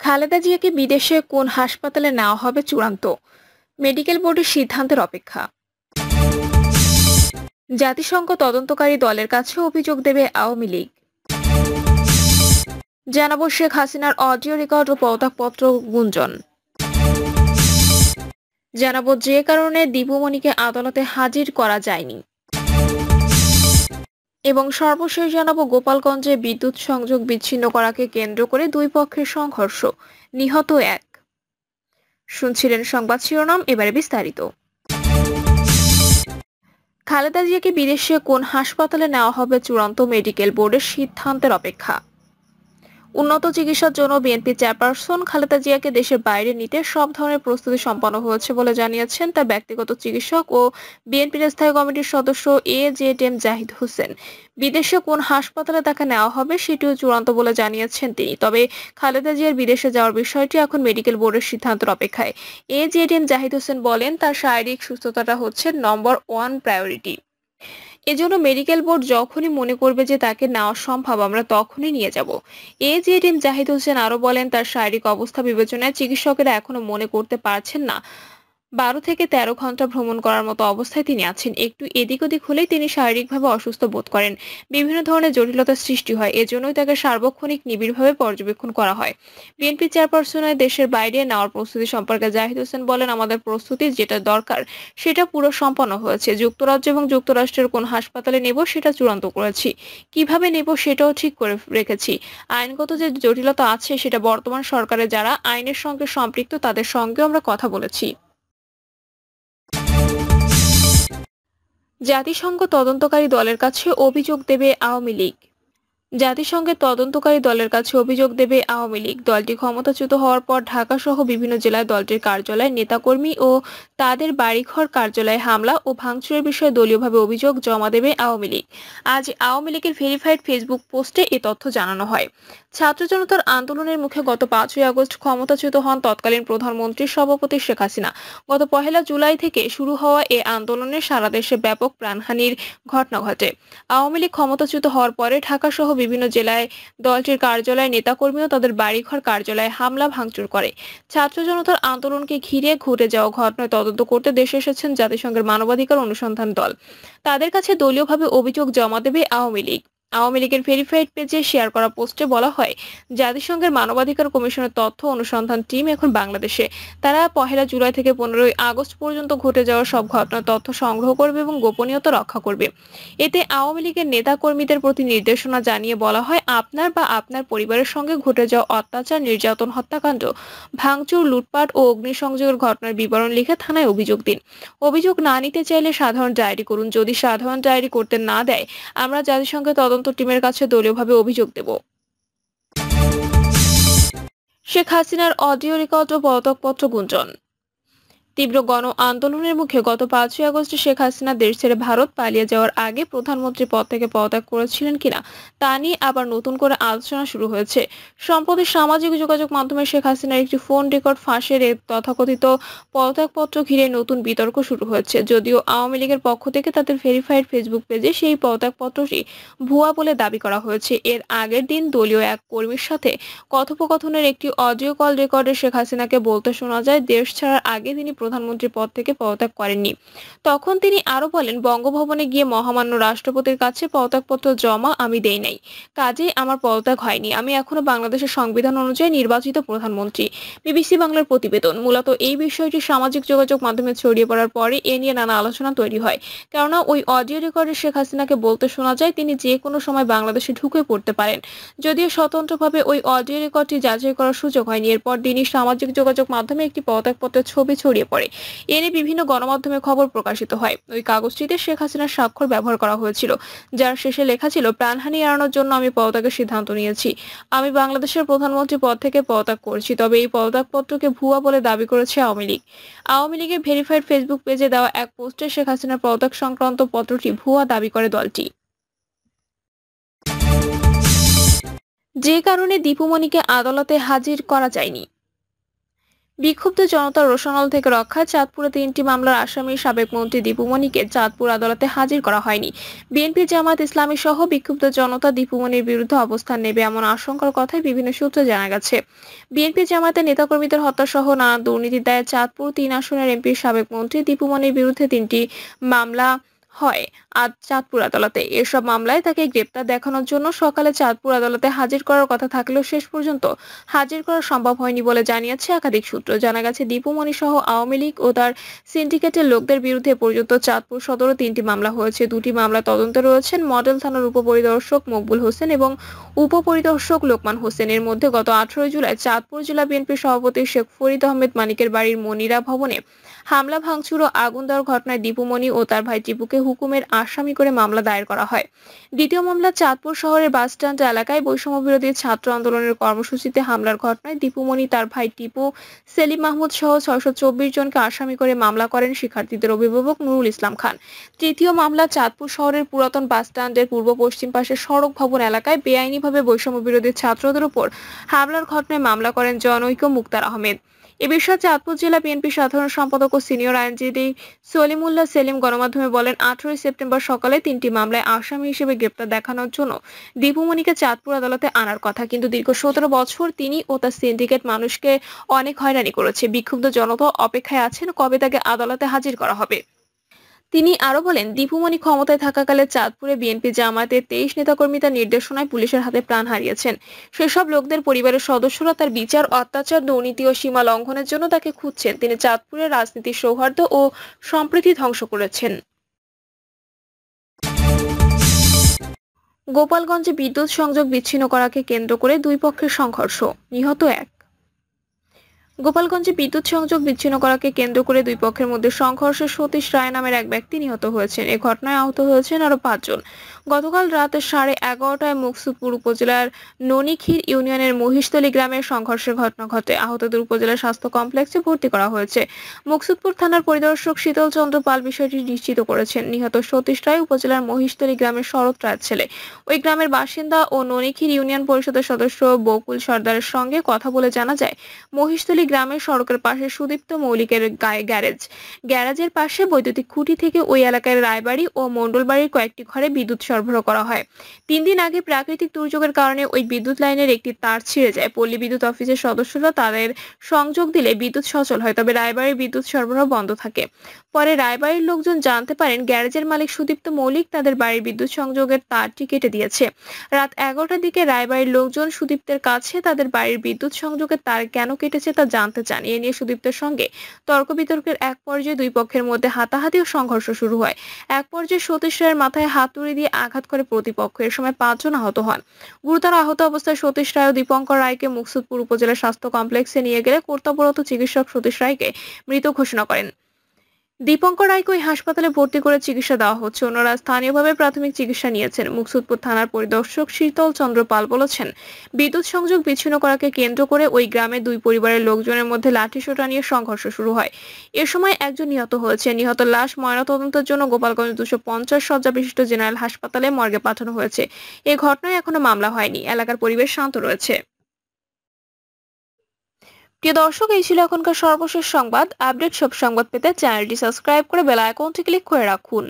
খালেদা জিয়াকে বিদেশে কোন হাসপাতালে নেওয়া হবে চূড়ান্ত, মেডিকেল বোর্ডের সিদ্ধান্তের অপেক্ষা। জাতিসংঘ তদন্তকারী দলের কাছে অভিযোগ দেবে আওয়ামী লীগ। জানাবো শেখ হাসিনার অডিও রেকর্ড ও পদত্যাগপত্র গুঞ্জন। জানাবো যে কারণে দীপুমণিকে আদালতে হাজির করা যায়নি। এবং সর্বশেষ জানাবো গোপালগঞ্জে বিদ্যুৎ সংযোগ বিচ্ছিন্ন করাকে কেন্দ্র করে দুই পক্ষের সংঘর্ষ, নিহত এক। শুনছিলেন সংবাদ শিরোনাম, এবারে বিস্তারিত। খালেদা জিয়াকে বিদেশে কোন হাসপাতালে নেওয়া হবে চূড়ান্ত মেডিকেল বোর্ডের সিদ্ধান্তের অপেক্ষা। উন্নত চিকিৎসার জন্য বিএনপি চেয়ারপারসন খালেদা জিয়াকে দেশের বাইরে নিতে সব ধরনের প্রস্তুতি সম্পন্ন হয়েছে বলে জানিয়েছেন তার ব্যক্তিগত চিকিৎসক ও বিএনপির স্থায়ী কমিটির সদস্য এজেডএম জাহিদ হোসেন। বিদেশে কোন হাসপাতালে তাকে নেওয়া হবে সেটিও চূড়ান্ত বলে জানিয়েছেন তিনি। তবে খালেদা জিয়ার বিদেশে যাওয়ার বিষয়টি এখন মেডিকেল বোর্ডের সিদ্ধান্তের অপেক্ষায়। এজেডএম জাহিদ হোসেন বলেন, তার শারীরিক সুস্থতাটা হচ্ছে নম্বর 1 প্রায়োরিটি। এজন্য মেডিকেল বোর্ড যখনই মনে করবে যে তাকে নেওয়া সম্ভব আমরা তখনই নিয়ে যাব। এজেডএম জাহিদ হোসেন আরো বলেন, তার শারীরিক অবস্থা বিবেচনায় চিকিৎসকেরা এখনো মনে করতে পারছেন না 12 থেকে 13 ঘন্টা ভ্রমণ করার মতো অবস্থায় তিনি আছেন। একটু এদিক ওদিক হলেই তিনি শারীরিকভাবে অসুস্থ বোধ করেন, বিভিন্ন ধরনের জটিলতার সৃষ্টি হয়। এজন্যই তাকে সার্বক্ষণিক নিবিড়ভাবে পর্যবেক্ষণ করা হয়। বিএনপি চেয়ারপারসনের দেশের বাইরে নেওয়ার প্রস্তুতি সম্পর্কে জাহিদ হোসেন বলেন, আমাদের প্রস্তুতি যেটা দরকার সেটা পুরো সম্পন্ন হয়েছে। যুক্তরাজ্য এবং যুক্তরাষ্ট্রের কোন হাসপাতালে নেব সেটা চূড়ান্ত করেছি, কিভাবে নেব সেটাও ঠিক করে রেখেছি। আইনগত যে জটিলতা আছে সেটা বর্তমান সরকারে যারা আইনের সঙ্গে সম্পৃক্ত তাদের সঙ্গেও আমরা কথা বলেছি। জাতিসংঘ তদন্তকারী দলের কাছে অভিযোগ দেবে আওয়ামী লীগ। জাতিসংঘের তদন্তকারী দলের কাছে অভিযোগ দেবে আওয়ামী লীগ। দলটি ক্ষমতাচ্যুত হওয়ার পর ঢাকা সহ বিভিন্ন জেলায় দলটির কার্যালয়, নেতাকর্মী ও তাদের বাড়িঘর, কার্যালয়ে হামলা ও ভাঙচুরের বিষয়ে দলীয়ভাবে অভিযোগ জমা দেবে আওয়ামী লীগ। আজ আওয়ামী লীগের ভেরিফাইড ফেসবুক পোস্টে এ তথ্য জানানো হয়। ছাত্র জনতার আন্দোলনের মুখে গত 5ই আগস্ট ক্ষমতাচ্যুত হন তৎকালীন প্রধানমন্ত্রী সভাপতি শেখ হাসিনা। গত 1 জুলাই থেকে শুরু হওয়া এ আন্দোলনে সারা দেশে ব্যাপক প্রাণহানির ঘটনা ঘটে। আওয়ামী লীগ ক্ষমতাচ্যুত হওয়ার পরে ঢাকা সহ বিভিন্ন জেলায় দলটির কার্যালয়, নেতাকর্মী ও তাদের বাড়িঘর, কার্যালয়ে হামলা ভাঙচুর করে। ছাত্র জনতার আন্দোলনকে ঘিরে ঘটে যাওয়া ঘটনায় তদন্ত করতে দেশে এসেছেন জাতিসংঘের মানবাধিকার অনুসন্ধান দল। তাদের কাছে দলীয়ভাবে অভিযোগ জমা দেবে আওয়ামী লীগ। আওয়ামী লীগের ভেরিফাইড পেজে শেয়ার করা পোস্টে বলা হয়, জাতিসংঘের মানবাধিকার কমিশনের তথ্য অনুসন্ধান টিম এখন বাংলাদেশে। তারা 1 জুলাই থেকে 15 আগস্ট পর্যন্ত ঘটে যাওয়া সব ঘটনার তথ্য সংগ্রহ করবে এবং গোপনীয়তা রক্ষা করবে। এতে আওয়ামী লীগের নেতা কর্মীদের প্রতি নির্দেশনা জানিয়ে বলা হয়, আপনার বা আপনার পরিবারের সঙ্গে ঘটে যাওয়া অত্যাচার, নির্যাতন, হত্যাকাণ্ড, ভাঙচুর, লুটপাট ও অগ্নিসংযোগের ঘটনার বিবরণ লিখে থানায় অভিযোগ দিন। অভিযোগ না নিতে চাইলে সাধারণ ডায়েরি করুন। যদি সাধারণ ডায়েরি করতে না দেয়, আমরা জাতিসংঘের তদন্ত টিমের কাছে দলীয়ভাবে অভিযোগ দেব। শেখ হাসিনার অডিও রেকর্ড ও পদত্যাগপত্র গুঞ্জন। তীব্র গণ আন্দোলনের মুখে গত 5ই আগস্ট শেখ হাসিনা দেশ ছেড়ে ভারত পালিয়ে যাওয়ার আগে প্রধানমন্ত্রী পদ থেকে পদত্যাগ করেছিলেন কিনা তা নিয়ে আবার নতুন করে আলোচনা শুরু হয়েছে। সম্প্রতি সামাজিক যোগাযোগ মাধ্যমে শেখ হাসিনার একটি ফোন রেকর্ড ফাঁসের তথাকথিত পদত্যাগপত্র ঘিরে নতুন বিতর্ক শুরু হয়েছে। যদিও আওয়ামী লীগের পক্ষ থেকে তাদের ভেরিফাইড ফেসবুক পেজে সেই পদত্যাগপত্রটি ভুয়া বলে দাবি করা হয়েছে। এর আগের দিন দলীয় এক কর্মীর সাথে কথোপকথনের একটি অডিও কল রেকর্ডে শেখ হাসিনাকে বলতে শোনা যায়, দেশ ছাড়ার আগে তিনি প্রধানমন্ত্রী পদ থেকে পদত্যাগ করেননি। তখন তিনি আরো বলেন, বঙ্গভবনে গিয়ে মহামান্য রাষ্ট্রপতির কাছে পদত্যাগপত্র জমা আমি দেই নাই, কাজেই আমার পদত্যাগ হয়নি। আমি এখনো বাংলাদেশের সংবিধান অনুযায়ী নির্বাচিত প্রধানমন্ত্রী। বিবিসি বাংলার প্রতিবেদন। মূলত এই বিষয়টি সামাজিক যোগাযোগ মাধ্যমে ছড়িয়ে পড়ার পরে এ নিয়ে নানা আলোচনা তৈরি হয়। কেননা ওই অডিও রেকর্ডে শেখ হাসিনাকে বলতে শোনা যায় তিনি যে কোনো সময় বাংলাদেশে ঢুকে পড়তে পারেন। যদিও স্বতন্ত্রভাবে ওই অডিও রেকর্ডটি যাচাই করার সুযোগ হয়নি। এরপর দিনই সামাজিক যোগাযোগ মাধ্যমে একটি পদত্যাগপত্রের ছবি ছড়িয়ে পড়ে। এ নিয়ে বিভিন্ন গণমাধ্যমে খবর প্রকাশিত হয়। ওই কাগজটিতে শেখ হাসিনার স্বাক্ষর ব্যবহার করা হয়েছিল, যার শেষে লেখা ছিল, প্রাণহানি এড়ানোর জন্য আমি পদত্যাগের সিদ্ধান্ত নিয়েছি। আমি বাংলাদেশের প্রধানমন্ত্রী পদ থেকে পদত্যাগ করছি। তবে এই পদত্যাগপত্রকে ভুয়া বলে দাবি করেছে আওয়ামী লীগ। আওয়ামী লীগের ভেরিফাইড ফেসবুক পেজে দেওয়া এক পোস্টে শেখ হাসিনার পদত্যাগ সংক্রান্ত পত্রটি ভুয়া দাবি করে দলটি। যে কারণে দীপুমণিকে আদালতে হাজির করা যায়নি। বিক্ষুব্ধ জনতা রোষানল থেকে রক্ষায় চাঁদপুরে 3টি মামলার আসামি সাবেক মন্ত্রী দীপু মনিকে চাঁদপুর আদালতে হাজির করা হয়নি। বিএনপি, জামায়াত ইসলামী সহ বিক্ষুব্ধ জনতা দীপু মনির বিরুদ্ধে অবস্থান নেবে এমন আশঙ্কার কথাই বিভিন্ন সূত্রে জানা গেছে। বিএনপি, জামায়াতের নেতাকর্মীদের হত্যা সহ নানা দুর্নীতির দায়ে চাঁদপুর 3 আসনের এমপির সাবেক মন্ত্রী দীপু মনির বিরুদ্ধে 3টি মামলা হয় আজ চাঁদপুর আদালতে। এসব মামলায় তাকে গ্রেপ্তার দেখানোর জন্য সকালে চাঁদপুর আদালতে হাজির করার কথা থাকলেও শেষ পর্যন্ত হাজির করা সম্ভব হয়নি বলে জানিয়েছে একাধিক সূত্র। জানা গেছে, দীপু মনি সহ আওয়ামী লীগ ও তার সিন্ডিকেটের লোকদের বিরুদ্ধে পর্যন্ত চাঁদপুর সদরে 3টি মামলা হয়েছে। 2টি মামলা তদন্তে রয়েছেন মডেল থানার উপপরিদর্শক মকবুল হোসেন এবং উপপরিদর্শক লোকমান হোসেন। এর মধ্যে গত 18 জুলাই চাঁদপুর জেলা বিএনপির সভাপতি শেখ ফরিদ আহমেদ মানিকের বাড়ির মনিরা ভবনে হামলা, ভাঙচুর ও আগুন দেওয়ার ঘটনায় দীপু মনি ও তার ভাই টিপুকে হুকুমের আসামি করে মামলা দায়ের করা হয়। দ্বিতীয় মামলা চাঁদপুর শহরের বাসস্ট্যান্ড এলাকায় বৈষম্য বিরোধী ছাত্র আন্দোলনের কর্মসূচিতে হামলার ঘটনায় দীপু মনি, তার ভাই টিপু, সেলিম মাহমুদ সহ 624 জনকে আসামি করে মামলা করেন শিক্ষার্থীদের অভিভাবক নুরুল ইসলাম খান। তৃতীয় মামলা চাঁদপুর শহরের পুরাতন বাসস্ট্যান্ডের পূর্ব পশ্চিম পাশে সড়ক ভবন এলাকায় বেআইনিভাবে বৈষম্য বিরোধী ছাত্রদের উপর হামলার ঘটনায় মামলা করেন জনৈক মুক্তার আহমেদ। এ বিষয়ে চাঁদপুর জেলা বিএনপি সাধারণ সম্পাদক ও সিনিয়র আইনজীবী সলিমুল্লাহ সেলিম গণমাধ্যমে বলেন, 18 সেপ্টেম্বর সকালে 3টি মামলায় আসামি হিসেবে গ্রেপ্তার দেখানোর জন্য দীপু মনিকে চাঁদপুর আদালতে আনার কথা, কিন্তু দীর্ঘ 17 বছর তিনি ও তার সিন্ডিকেট মানুষকে অনেক হয়রানি করেছে। বিক্ষুব্ধ জনতা অপেক্ষায় আছেন কবে তাকে আদালতে হাজির করা হবে। তিনি আরো বলেন, দীপু মনি ক্ষমতায় থাকাকালে চাঁদপুরে বিএনপি, জামায়াতের 23 নেতাকর্মী তার নির্দেশনায় পুলিশের হাতে প্রাণ হারিয়েছেন। সেসব লোকদের পরিবারের সদস্যরা তার বিচার, অত্যাচার, দুর্নীতি ও সীমা লঙ্ঘনের জন্য তাকে খুঁজছেন। তিনি চাঁদপুরের রাজনীতির সৌহার্দ্য ও সম্প্রীতি ধ্বংস করেছেন। গোপালগঞ্জে বিদ্যুৎ সংযোগ বিচ্ছিন্ন করাকে কেন্দ্র করে দুই পক্ষের সংঘর্ষ, নিহত 1। গোপালগঞ্জে বিদ্যুৎ সংযোগ বিচ্ছিন্ন করাকে কেন্দ্র করে দুই পক্ষের মধ্যে সংঘর্ষে সতীশ রায় নামের এক ব্যক্তি নিহত হয়েছেন। এ ঘটনায় আহত হয়েছেন আরো 5 জন। গতকাল রাত 11:30টায় মুকসুদপুর উপজেলার ননিখির ইউনিয়নের মহিষতলী গ্রামের সংঘর্ষের ঘটনা ঘটে। আহতদের উপজেলা স্বাস্থ্য কমপ্লেক্সে ভর্তি করা হয়েছে। মুকসুদপুর থানার পরিদর্শক শীতল চন্দ্র পাল বিষয়টি নিশ্চিত করেছেন। নিহত সতীশ রায় উপজেলার মহিষতলী গ্রামের শরৎ রায়ের ছেলে। ওই গ্রামের বাসিন্দা ও ননিখির ইউনিয়ন পরিষদের সদস্য বকুল সর্দারের সঙ্গে কথা বলে জানা যায়, মহিষতলী গ্রামের সড়কের পাশে সুদীপ্ত মৌলিকের গ্যারেজের পাশে বৈদ্যুতিক খুঁটি থেকে ওই এলাকার রায়বাড়ি ও মণ্ডলবাড়ির কয়েকটি ঘরে বিদ্যুৎ সরবরাহ করা হয়। 3 দিন আগে প্রাকৃতিক দুর্যোগের কারণে ওই বিদ্যুৎ লাইনের একটি তার ছিঁড়ে যায়। পল্লী বিদ্যুৎ অফিসের সদস্যরা তাদের সংযোগ দিলে বিদ্যুৎ সচল হয়, তবে রায়বাড়ির বিদ্যুৎ সরবরাহ বন্ধ থাকে। পরে রায়বাড়ির লোকজন জানতে পারেন গ্যারেজের মালিক সুদীপ্ত মৌলিক তাদের বাড়ির বিদ্যুৎ সংযোগের তারটি কেটে দিয়েছে। রাত 11টার দিকে রায়বাড়ির লোকজন সুদীপ্তের কাছে তাদের বাড়ির বিদ্যুৎ সংযোগের তার কেন কেটেছে তা জানতে চান। এ নিয়ে সুদীপ্তের সঙ্গে তর্ক বিতর্কের এক পর্যায়ে দুই পক্ষের মধ্যে হাতাহাতি ও সংঘর্ষ শুরু হয়। এক পর্যায়ে সতীশ রায়ের মাথায় হাতুড়ি দিয়ে আঘাত করে প্রতিপক্ষ। এর সময় 5 জন আহত হন। গুরুতর আহত অবস্থায় সতীশ রায় ও দীপঙ্কর রায়কে মুকসুদপুর উপজেলা স্বাস্থ্য কমপ্লেক্সে নিয়ে গেলে কর্তব্যরত চিকিৎসক সতীশ রায়কে মৃত ঘোষণা করেন। দীপঙ্কর রায়কে ওই হাসপাতালে ভর্তি করে চিকিৎসা দেওয়া হচ্ছে। অন্যরা স্থানীয়ভাবে প্রাথমিক চিকিৎসা নিয়েছেন। মুকসুদপুর থানার পরিদর্শক শীতল চন্দ্র পাল বলেছেন, বিদ্যুৎ সংযোগ বিচ্ছিন্ন করাকে কেন্দ্র করে ওই গ্রামে দুই পরিবারের লোকজনের মধ্যে লাঠিসোঁটা নিয়ে সংঘর্ষ শুরু হয়। এ সময় একজন নিহত হয়েছে। নিহত লাশ ময়নাতদন্তের জন্য গোপালগঞ্জ 250 শয্যা বিশিষ্ট জেনারেল হাসপাতালে মর্গে পাঠানো হয়েছে। এ ঘটনায় এখনো মামলা হয়নি। এলাকার পরিবেশ শান্ত রয়েছে। প্রিয় দর্শক, এই ছিল এখনকার সর্বশেষ সংবাদ। আপডেট সব সংবাদ পেতে চ্যানেলটি সাবস্ক্রাইব করে বেল আইকনটি ক্লিক করে রাখুন।